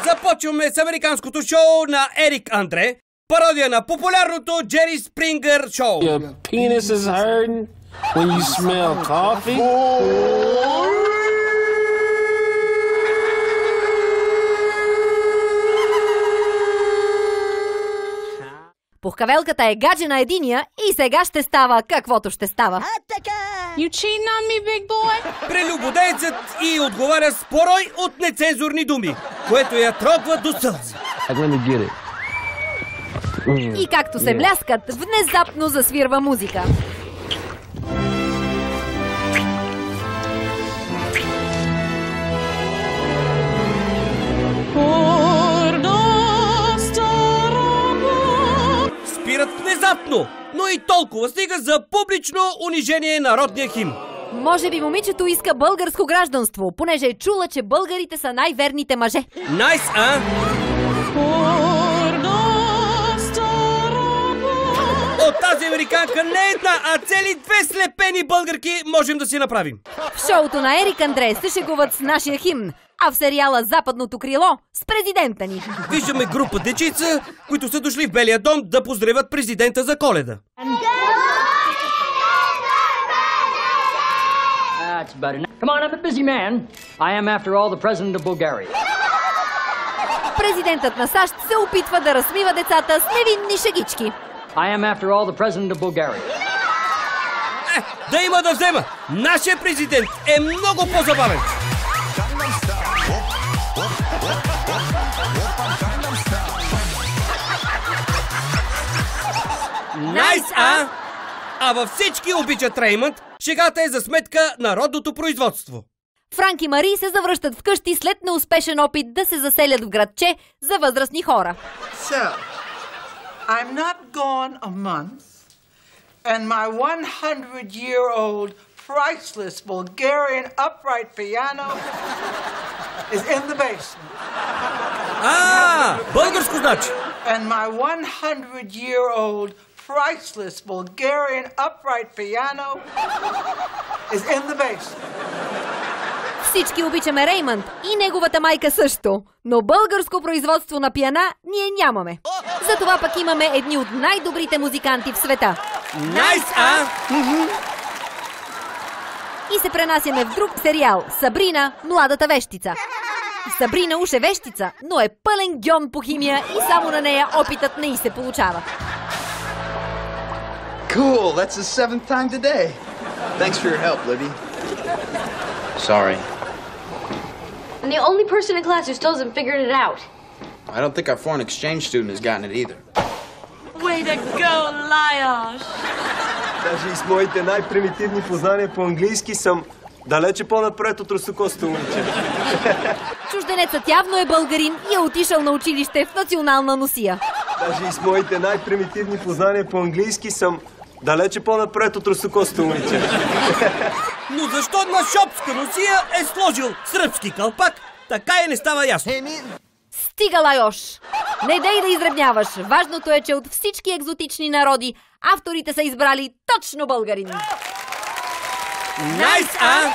Започваме с американското шоу на Ерик Андре, пародия на популярното Джери Спрингър шоу. Your penis is hurting when you smell coffee. Пухкавелката е гадже на единия и сега ще става каквото ще става. You cheating on me, big boy? Прелюбодеецът и отговаря с порой от нецензурни думи, което я трогва до сълзи. И както се бляскат, внезапно засвирва музика. Спират внезапно, но и толкова стига за публично унижение на родния химн. Може би момичето иска българско гражданство, понеже е чула, че българите са най-верните мъже. Найс, а? От тази американка не една, а цели 2 слепени българки можем да си направим. В шоуто на Ерик Андре се шегуват с нашия химн, а в сериала Западното крило с президента ни. Виждаме група дечица, които са дошли в Белия дом да поздравят президента за Коледа. That's about enough. Come on, I'm a busy man. I am, after all, the president of Bulgaria. Президентът на САЩ се опитва да разсмива децата с невинни шегички. I am, after all, the president of Bulgaria. Да има да взема! Нашия президент е много по-забавен! Найс, а? А във всички обичат Реймънд, шегата е за сметка на родното производство. Франк и Мари се завръщат вкъщи след неуспешен опит да се заселят в градче за възрастни хора. So, I'm not gone a month, and my 100-year-old priceless Bulgarian upright piano is in the basement. Българско значи. And my 100-year-old priceless Bulgarian upright piano is in the basement. Всички обичаме Реймънд и неговата майка също, но българско производство на пиана ние нямаме. Затова пък имаме едни от най-добрите музиканти в света. Найс, а? И се пренасяме в друг сериал – Сабрина, младата вещица. Сабрина уж е вещица, но е пълен гьон по химия и само на нея опитът не й се получава. Cool, that's the 7th time today. Thanks for your help, Libby. Sorry. I'm the only person in class who still hasn't figured it out. I don't think our foreign exchange student has gotten it either. Way to go, Liosh! Даже и с моите най-примитивни познания по английски съм далече по-напред от русокосто момиче. Чужденецът явно е българин и е отишъл на училище в национална носия. Даже и с моите най-примитивни познания по английски съм далече по-напред от русокосто момиче. Но защо на шопска носия е сложил сръбски кълпак, така и не става ясно. Стига, Лайош! Не дей да издребняваш. Важното е, че от всички екзотични народи авторите са избрали точно българин. Найс, а?